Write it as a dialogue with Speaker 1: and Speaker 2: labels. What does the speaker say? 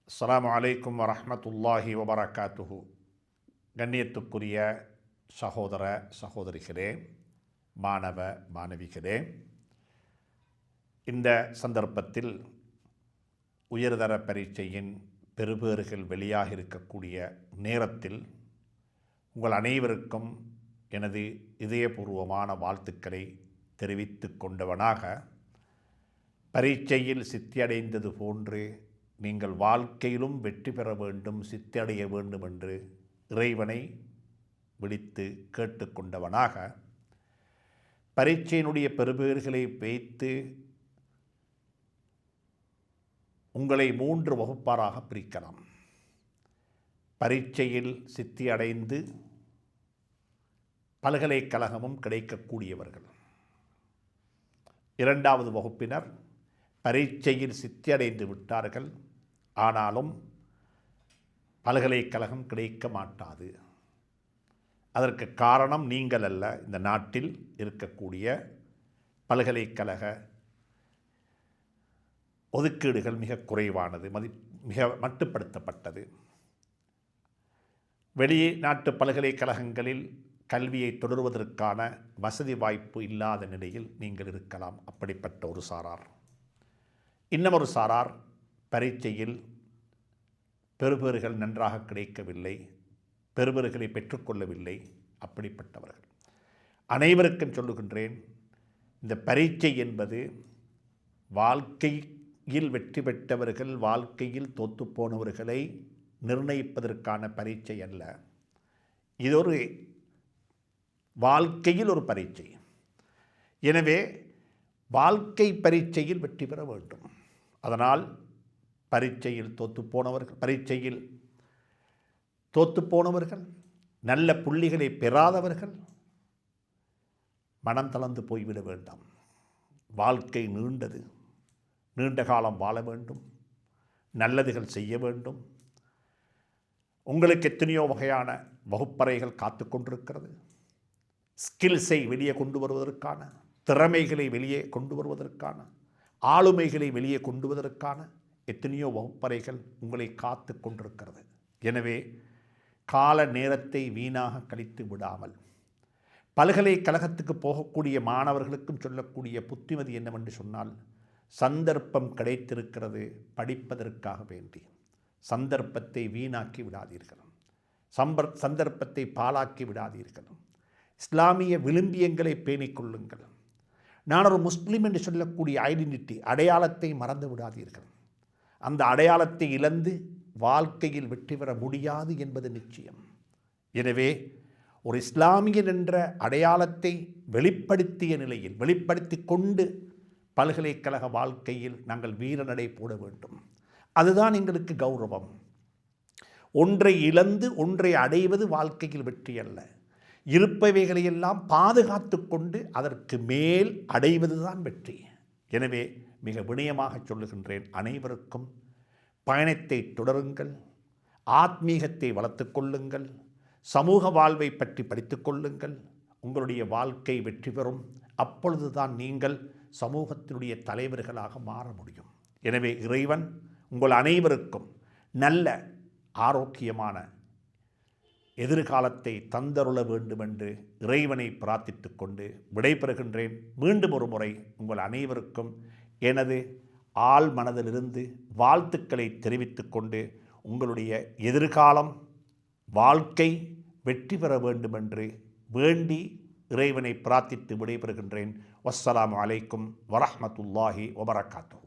Speaker 1: அஸ்ஸலாமு அலைக்கும் வரஹ்மத்துல்லாஹி வபரகாத்துஹு. கண்ணியத்துக்குரிய சகோதர சகோதரிகளே, மாணவ மாணவிகளே, இந்த சந்தர்ப்பத்தில் உயர்தர பரீட்சையின் பெறுபேறுகள் வெளியாக இருக்கக்கூடிய நேரத்தில் உங்கள் அனைவருக்கும் எனது இதயபூர்வமான வாழ்த்துக்களை தெரிவித்து கொண்டவனாக, பரீட்சையில் சித்தியடைந்தது போன்று நீங்கள் வாழ்க்கையிலும் வெற்றி பெற வேண்டும், சித்தியடைய வேண்டும் என்று இறைவனை விழித்து கேட்டுக்கொண்டவனாக, பரீட்சையினுடைய பெறுபேறுகளை வைத்து உங்களை 3 வகுப்பாராக பிரிக்கலாம். பரீட்சையில் சித்தியடைந்து பல்கலைக்கழகமும் கிடைக்கக்கூடியவர்கள். 2வது வகுப்பினர் பரீட்சையில் சித்தியடைந்து விட்டார்கள், ஆனாலும் பல்கலைக்கழகம் கிடைக்க மாட்டாது. அதற்கு காரணம் நீங்கள் அல்ல, இந்த நாட்டில் இருக்கக்கூடிய பல்கலைக்கழக ஒதுக்கீடுகள் மிக குறைவானது, மிக மட்டுப்படுத்தப்பட்டது. வெளிநாட்டு பல்கலைக்கழகங்களில் கல்வியை தொடர்வதற்கான வசதி வாய்ப்பு இல்லாத நிலையில் நீங்கள் இருக்கலாம். அப்படிப்பட்ட ஒரு சாரார். இன்னமொரு சாரார் பரீட்சையில் பெறுபேறுகள் நன்றாக கிடைக்கவில்லை, பெறுபேறுகளை பெற்றுக்கொள்ளவில்லை. அப்படிப்பட்டவர்கள் அனைவருக்கும் சொல்லுகின்றேன், இந்த பரீட்சை என்பது வாழ்க்கையில் வெற்றி பெற்றவர்கள், வாழ்க்கையில் தோற்றுப்போனவர்களை நிர்ணயிப்பதற்கான பரீட்சை அல்ல. இதொரு வாழ்க்கையில் ஒரு பரீட்சை. எனவே வாழ்க்கை பரீட்சையில் வெற்றி பெற வேண்டும். அதனால் பரீட்சையில் தோற்றுப்போனவர்கள், நல்ல புள்ளிகளை பெறாதவர்கள் மனம் தளர்ந்து போய்விட வேண்டாம். வாழ்க்கை நீண்டது, நீண்ட காலம் வாழ வேண்டும், நல்லதுகள் செய்ய வேண்டும். உங்களுக்கு எத்தனையோ வகையான வகுப்பறைகள் காத்து கொண்டிருக்கிறது. ஸ்கில்ஸை வெளியே கொண்டு வருவதற்கான, திறமைகளை வெளியே கொண்டு வருவதற்கான, ஆளுமைகளை வெளியே கொண்டு வருவதற்கான எத்தனையோ வகுப்பறைகள் உங்களை காத்து கொண்டிருக்கிறது. எனவே கால நேரத்தை வீணாக கழித்து விடாமல், பல்கலைக்கழகத்துக்கு போகக்கூடிய மாணவர்களுக்கும் சொல்லக்கூடிய புத்திமதி என்னவென்று சொன்னால், சந்தர்ப்பம் கிடைத்திருக்கிறது படிப்பதற்காக வேண்டி. சந்தர்ப்பத்தை வீணாக்கி விடாதீர்கள், சந்தர்ப்பத்தை பாழாக்கி விடாதீர்கள். இஸ்லாமிய விழும்பியங்களை பேணிக்கொள்ளுங்கள். நான் ஒரு முஸ்லீம் என்று சொல்லக்கூடிய ஐடென்டிட்டி, அடையாளத்தை மறந்து விடாதீர்கள். அந்த அடையாளத்தை இழந்து வாழ்க்கையில் வெற்றி பெற முடியாது என்பது நிச்சயம். எனவே ஒரு இஸ்லாமியன் என்ற அடையாளத்தை வெளிப்படுத்திய நிலையில், வெளிப்படுத்தி கொண்டு பல்கலைக்கழக வாழ்க்கையில் நாங்கள் வீரநடை போட வேண்டும். அதுதான் எங்களுக்கு கௌரவம். ஒன்றை இழந்து ஒன்றை அடைவது வாழ்க்கையில் வெற்றி அல்ல. இருப்பவைகளையெல்லாம் பாதுகாத்து கொண்டு அதற்கு மேல் அடைவதுதான் வெற்றி. எனவே மிக வினயமாக சொல்லுகின்றேன், அனைவருக்கும் பயணத்தை தொடருங்கள், ஆத்மீகத்தை வளர்த்து கொள்ளுங்கள், சமூக வாழ்வை பற்றி படித்து கொள்ளுங்கள். உங்களுடைய வாழ்க்கை வெற்றி பெறும். அப்பொழுதுதான் நீங்கள் சமூகத்தினுடைய தலைவர்களாக மாற முடியும். எனவே இறைவன் உங்கள் அனைவருக்கும் நல்ல ஆரோக்கியமான எதிர்காலத்தை தந்தருள வேண்டுமென்று இறைவனை பிரார்த்தித்து கொண்டு விடைபெறுகின்றேன். மீண்டும் ஒரு முறை உங்கள் அனைவருக்கும் எனது ஆழ் மனதிலிருந்து வாழ்த்துக்களை தெரிவித்து கொண்டு, உங்களுடைய எதிர்காலம் வாழ்க்கை வெற்றி பெற வேண்டுமென்று வேண்டி இறைவனை பிரார்த்தித்து விடைபெறுகின்றேன். வஸ்ஸலாமு அலைக்கும் வரஹ்மத்துல்லாஹி வபரகாத்துஹு.